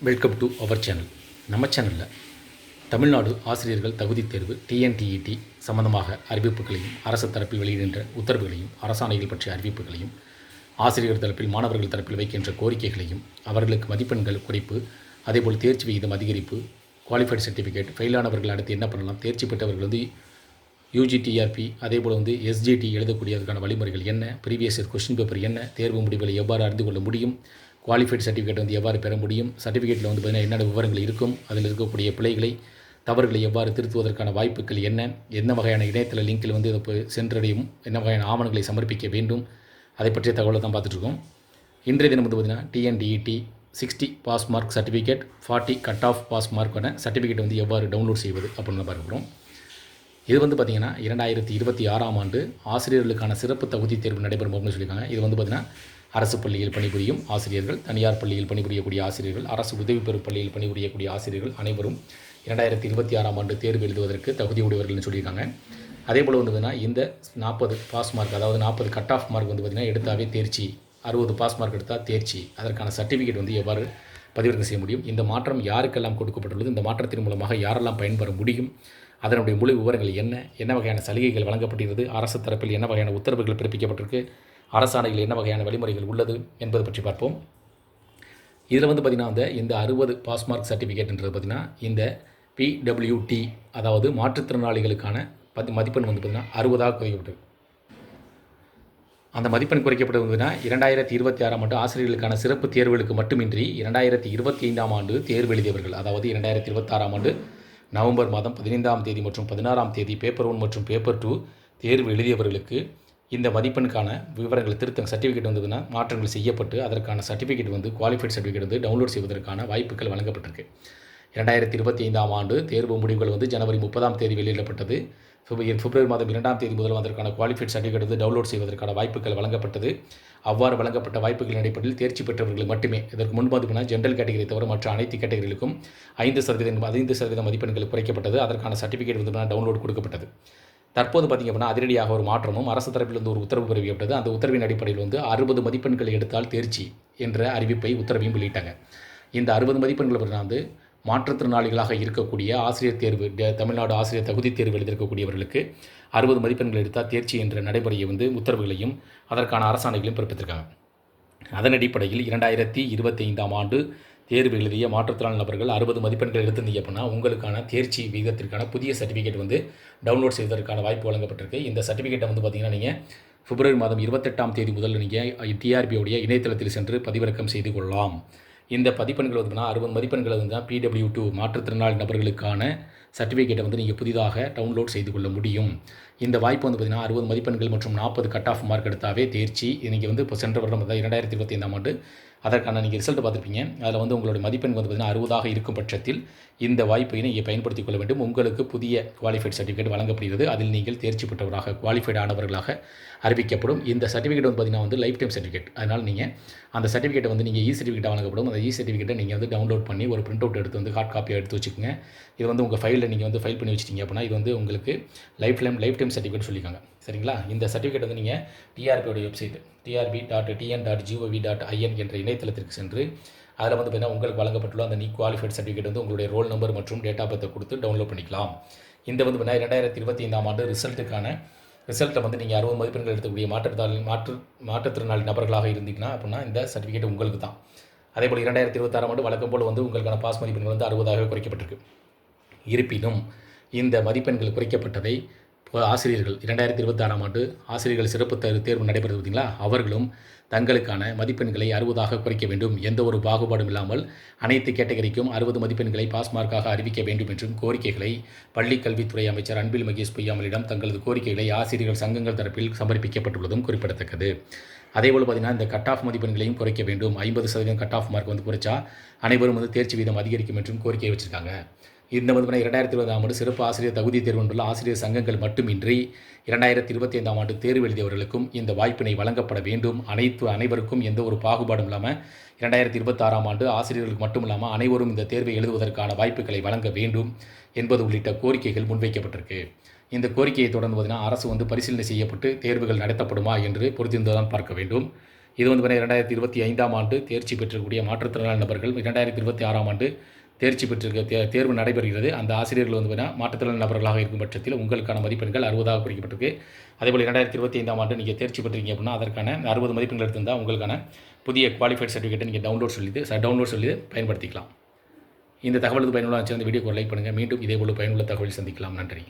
Welcome to our channel. நம்ம சேனலில் தமிழ்நாடு ஆசிரியர்கள் தகுதி தேர்வு டிஎன்டிஇடி சம்பந்தமாக அறிவிப்புகளையும், அரசு தரப்பில் வெளியிடுகின்ற உத்தரவுகளையும், அரசாணைகள் பற்றிய அறிவிப்புகளையும், ஆசிரியர் தரப்பில் மாணவர்கள் தரப்பில் வைக்கின்ற கோரிக்கைகளையும், அவர்களுக்கு மதிப்பெண்கள் குறைப்பு, அதேபோல் தேர்ச்சி விகிதம் அதிகரிப்பு, குவாலிஃபைட் சர்டிஃபிகேட், ஃபெயிலானவர்கள் அடுத்து என்ன பண்ணலாம், தேர்ச்சி பெற்றவர்கள் யூஜிடிஆர்பி, அதேபோல் எஸ்ஜிடி எழுதக்கூடியதற்கான வழிமுறைகள் என்ன, ப்ரீவியஸ் இயர் கொஸ்டின் பேப்பர் என்ன, தேர்வு முடிவுகளை எவ்வாறு அறிந்து கொள்ள முடியும், குவாலிஃபைட் சர்டிஃபிகேட் எவ்வாறு பெற முடியும், சர்டிஃபிகேட்டில் பார்த்திங்கன்னா என்னென்ன விவரங்கள் இருக்கும், அதில் இருக்கக்கூடிய பிழைகளை, தவறுகளை எவ்வாறு திருத்துவதற்கான வாய்ப்புகள் என்ன, என்ன வகையான இணையதள லிங்கில் இதை சென்றடையும், என்ன வகையான ஆவணங்களை சமர்ப்பிக்க வேண்டும், அதை பற்றிய தகவலை தான் பார்த்துட்ருக்கோம். இன்றைய தினம் பார்த்திங்கன்னா TNTET 60 pass mark certificate, 40 cut off pass மார்க்கான சர்டிஃபிகேட் எவ்வாறு டவுன்லோட் செய்வது அப்படின்னு பார்க்க போகிறோம். இது பார்த்திங்கன்னா 2026ஆம் ஆண்டு ஆசிரியர்களுக்கான சிறப்பு தகுதி தேர்வு நடைபெறும் அப்படின்னு சொல்லியிருக்காங்க. இது பார்த்திங்கன்னா அரசு பள்ளியில் பணிபுரியும் ஆசிரியர்கள், தனியார் பள்ளியில் பணிபுரியக்கூடிய ஆசிரியர்கள், அரசு உதவி பெறும் பள்ளியில் பணிபுரியக்கூடிய ஆசிரியர்கள் அனைவரும் 2026ஆம் ஆண்டு தேர்வு எழுதுவதற்கு தகுதியுடையவர்கள்னு சொல்லியிருக்காங்க. அதேபோல் பார்த்திங்கன்னா இந்த 40 பாஸ் மார்க், அதாவது 40 கட் ஆஃப் மார்க் பார்த்திங்கன்னா எடுத்தாவே தேர்ச்சி, 60 பாஸ் மார்க் எடுத்தால் தேர்ச்சி, அதற்கான சர்டிஃபிகேட் எவ்வாறு பதிவிறக்கம் செய்ய முடியும், இந்த மாற்றம் யாருக்கெல்லாம் கொடுக்கப்பட்டுள்ளது, இந்த மாற்றத்தின் மூலமாக யாரெல்லாம் பயன்பெற முடியும், அதனுடைய முழு விவரங்கள் என்ன, என்ன வகையான சலுகைகள் வழங்கப்பட்டிருக்கிறது, அரசு தரப்பில் என்ன வகையான உத்தரவுகள் பிறப்பிக்கப்பட்டிருக்கு, அரசாணைகள் என்ன வகையான வழிமுறைகள் உள்ளது என்பது பற்றி பார்ப்போம். இதில் பார்த்திங்கன்னா இந்த 60 பாஸ் மார்க் சர்டிஃபிகேட்ன்றது பார்த்திங்கன்னா இந்த பிடபிள்யூடி, அதாவது மாற்றுத்திறனாளிகளுக்கான மதிப்பெண் பார்த்திங்கன்னா 60ஆக குறைக்கப்பட்டது. அந்த மதிப்பெண் குறைக்கப்பட்டது 2026ஆம் ஆண்டு ஆசிரியர்களுக்கான சிறப்பு தேர்வுகளுக்கு மட்டுமின்றி 2025ஆம் ஆண்டு தேர்வு எழுதியவர்கள், அதாவது 2026ஆம் ஆண்டு நவம்பர் மாதம் 15ஆம் தேதி மற்றும் 16ஆம் தேதி பேப்பர் 1 மற்றும் பேப்பர் 2 தேர்வு எழுதியவர்களுக்கு இந்த மதிப்பெண்ணுக்கான விவரங்கள் திருத்தம் சர்டிஃபிகேட் மாற்றங்கள் செய்யப்பட்டு அதற்கான சர்டிஃபிகேட் குவாலிஃபைட் சர்டிஃபிகேட் டவுன்லோட் செய்வதற்கான வாய்ப்புகள் வழங்கப்பட்டிருக்கு. 2025ஆம் ஆண்டு தேர்வு முடிவுகள் ஜனவரி 30ஆம் தேதி வெளியிடப்பட்டது. பிப்ரவரி மாதம் 2ஆம் தேதி முதல் அதற்கான குவாலிஃபைட் சர்டிஃபிகேட் டவுன்லோட் செய்வதற்கான வாய்ப்புகள் வழங்கப்பட்டது. அவ்வாறு வழங்கப்பட்ட வாய்ப்புகளின் அடிப்படையில் தேர்ச்சி பெற்றவர்கள் மட்டுமே, இதற்கு முன்பு ஜென்ரல் கேட்டகரி தவிர மற்ற அனைத்து கேட்டகரிகளுக்கும் 5% மதிப்பெண்கள் குறைக்கப்பட்டது. அதற்கான சர்டிஃபிகேட் டவுன்லோட் கொடுக்கப்பட்டது. தற்போது பார்த்திங்க அப்படின்னா அதிரடியாக ஒரு மாற்றமும் அரசு தரப்பிலிருந்து ஒரு உத்தரவு பிறப்பிக்கப்பட்டது. அந்த உத்தரவின் அடிப்படையில் 60 மதிப்பெண்கள் எடுத்தால் தேர்ச்சி என்ற அறிவிப்பை உத்தரவையும் வெளியிட்டாங்க. இந்த 60 மதிப்பெண்கள் மாற்றுத்திறனாளிகளாக இருக்கக்கூடிய ஆசிரியர் தேர்வு, தமிழ்நாடு ஆசிரியர் தகுதி தேர்வு எழுதியிருக்கக்கூடியவர்களுக்கு 60 மதிப்பெண்கள் எடுத்தால் தேர்ச்சி என்ற நடைமுறையை உத்தரவுகளையும் அதற்கான அரசாணைகளையும் பிறப்பித்திருக்காங்க. அதன் அடிப்படையில் 2025ஆம் ஆண்டு தேர்வு எழுதிய மாற்றுத்திறனாளி நபர்கள் 60 மதிப்பெண்கள் எடுத்திருந்தீங்க அப்படின்னா உங்களுக்கான தேர்ச்சி விகிதத்திற்கான புதிய சர்டிஃபிகேட் டவுன்லோட் செய்வதற்கான வாய்ப்பு வழங்கப்பட்டிருக்கு. இந்த சர்டிஃபிகேட்டை பார்த்திங்கன்னா நீங்கள் பிப்ரவரி மாதம் 28ஆம் தேதி முதல் நீங்கள் டிஆர்பியோடைய இணையதளத்தில் சென்று பதிவிறக்கம் செய்து கொள்ளலாம். இந்த மதிப்பெண்கள் 60 மதிப்பெண்கள் பிடபிள்யூ2 மாற்றுத்திறனாளி நபர்களுக்கான சர்டிஃபிகேட்டை நீங்கள் புதிதாக டவுன்லோட் செய்து கொள்ள முடியும். இந்த வாய்ப்பு பார்த்திங்கன்னா 60 மதிப்பெண்கள் மற்றும் 40 கட் ஆஃப் மார்க் எடுத்தாவே தேர்ச்சி. நீங்கள் இப்போ சென்ற வருடம் 2025ஆம் ஆண்டு அதற்கான நீங்கள் ரிசல்ட் பார்த்துருப்பீங்க. அதில் உங்களுடைய மதிப்பெண் பார்த்திங்கன்னா 60ஆக இருக்கும் பட்சத்தில் இந்த வாய்ப்பை நீங்கள் பயன்படுத்திக் கொள்ள வேண்டும். உங்களுக்கு புதிய குவாலிஃபைட் சர்டிஃபிகேட் வழங்கப்படுகிறது. அதில் நீங்கள் தேர்ச்சி பெற்றவராக, குவாலிஃபைட் ஆனவர்களாக அறிவிக்கப்படும். இந்த சர்டிஃபிகேட் பார்த்திங்கன்னா லைஃப் டைம் சர்டிஃபிகேட். அதனால் நீங்கள் அந்த சர்டிஃபிகேட்டை நீங்கள் இ சர்டிஃபிகேட்டாக வழங்கப்படும். அந்த இ சர்டிஃபிகேட்டை நீங்கள் டவுன்லோட் பண்ணி ஒரு பிரிண்ட் அவுட் எடுத்து ஹார்ட் காப்பியாக எடுத்து வச்சுக்கோங்க. இது உங்கள் ஃபைலில் நீங்கள் ஃபைல் பண்ணி வச்சிட்டிங்க அப்படின்னா இது உங்களுக்கு லைஃப் டைம் சர்டிஃபிகேட் சொல்லியிருக்காங்க. சரிங்களா? இந்த சர்டிஃபிகேட் நீங்கள் டிஆர்பியோட வெப்சைட் trb.tn.gov.in என்ற இணையதளத்திற்கு சென்று அதில் பார்த்தீங்கன்னா உங்களுக்கு வழங்கப்பட்டுள்ள அந்த குவாலிஃபைட் சர்டிஃபிகேட் உங்களுடைய ரோல் நம்பர் மற்றும் டேட் ஆஃப் பர்த்தை கொடுத்து டவுன்லோட் பண்ணிக்கலாம். இந்த 2025ஆம் ஆண்டு ரிசல்ட்டுக்கான ரிசல்ட்டை நீங்கள் 60 மதிப்பெண்கள் எடுக்கக்கூடிய மாற்றுத்திறனாளி நபர்களாக இருந்தீங்கன்னா அப்படின்னா இந்த சர்டிஃபிகேட் உங்களுக்கு தான். அதேபோல் 2026ஆம் ஆண்டு வழக்கம் போல் உங்களுக்கான பாஸ் மதிப்பெண்கள் 60ஆக குறைக்கப்பட்டிருக்கு. இருப்பினும் இந்த மதிப்பெண்கள் குறைக்கப்பட்டதை ஆசிரியர்கள் 2026ஆம் ஆண்டு ஆசிரியர்கள் சிறப்பு தேர்வு நடைபெறுது பார்த்திங்களா, அவர்களும் தங்களுக்கான மதிப்பெண்களை 60ஆக குறைக்க வேண்டும். எந்த ஒரு பாகுபாடும் இல்லாமல் அனைத்து கேட்டகரிக்கும் 60 மதிப்பெண்களை பாஸ் மார்க்காக அறிவிக்க வேண்டும் என்றும் கோரிக்கைகளை பள்ளிக் கல்வித்துறை அமைச்சர் அன்பில் மகேஷ் பொய்யாமலிடம் தங்களது கோரிக்கைகளை ஆசிரியர்கள் சங்கங்கள் தரப்பில் சமர்ப்பிக்கப்பட்டுள்ளதும் குறிப்பிடத்தக்கது. அதேபோல் பார்த்திங்கன்னா இந்த கட் ஆஃப் மதிப்பெண்களையும் குறைக்க வேண்டும். 50% கட் ஆஃப் மார்க் குறைச்சா அனைவரும் தேர்ச்சி வீதம் அதிகரிக்கும் என்றும் கோரிக்கை வச்சுருக்காங்க. இந்த 2020ஆம் ஆண்டு சிறப்பு ஆசிரியர் தகுதி தேர்வு உள்ள ஆசிரியர் சங்கங்கள் மட்டுமின்றி 2025ஆம் ஆண்டு தேர்வு எழுதியவர்களுக்கும் இந்த வாய்ப்பினை வழங்கப்பட வேண்டும். அனைவருக்கும் எந்த ஒரு பாகுபாடும் இல்லாமல் 2026ஆம் ஆண்டு ஆசிரியர்களுக்கு மட்டும் இல்லாமல் அனைவரும் இந்த தேர்வை எழுதுவதற்கான வாய்ப்புகளை வழங்க வேண்டும் என்பது உள்ளிட்ட கோரிக்கைகள் முன்வைக்கப்பட்டிருக்கு. இந்த கோரிக்கையை தொடர்ந்து அரசு பரிசீலனை செய்யப்பட்டு தேர்வுகள் நடத்தப்படுமா என்று பொறுத்திருந்துதான் பார்க்க வேண்டும். இது வந்து பார்த்தீங்கன்னா 2025ஆம் ஆண்டு தேர்ச்சி பெற்றக்கூடிய மாற்றுத்திறனாளி நபர்கள் 2026ஆம் ஆண்டு தேர்ச்சி பெற்றிருக்க தேர்வு நடைபெறுகிறது. அந்த ஆசிரியர்கள் வந்து பார்த்தீங்கன்னா மாற்றுத்திறனாளி நபர்களாக இருக்கும் பட்சத்தில் உங்களுக்கான மதிப்பெண்கள் 60ஆக குறிக்கப்பட்டிருக்கு. அதேபோல் 2025ஆம் ஆண்டு நீங்கள் தேர்ச்சி பெற்றிருக்கீங்க அப்படின்னா அதற்கான 60 மதிப்பெண்கள் எடுத்திருந்தால் உங்களுக்கான புதிய குவாலிஃபைட் சர்டிஃபிகேட்டை நீங்கள் டவுன்லோட் சொல்லி பயன்படுத்திக்கலாம். இந்த தகவலுக்கு பயனுள்ள அந்த வீடியோக்கு லைக் பண்ணுங்கள். மீண்டும் இதேபோல் பயனுள்ள தகவல் சந்திக்கலாம். நன்றி.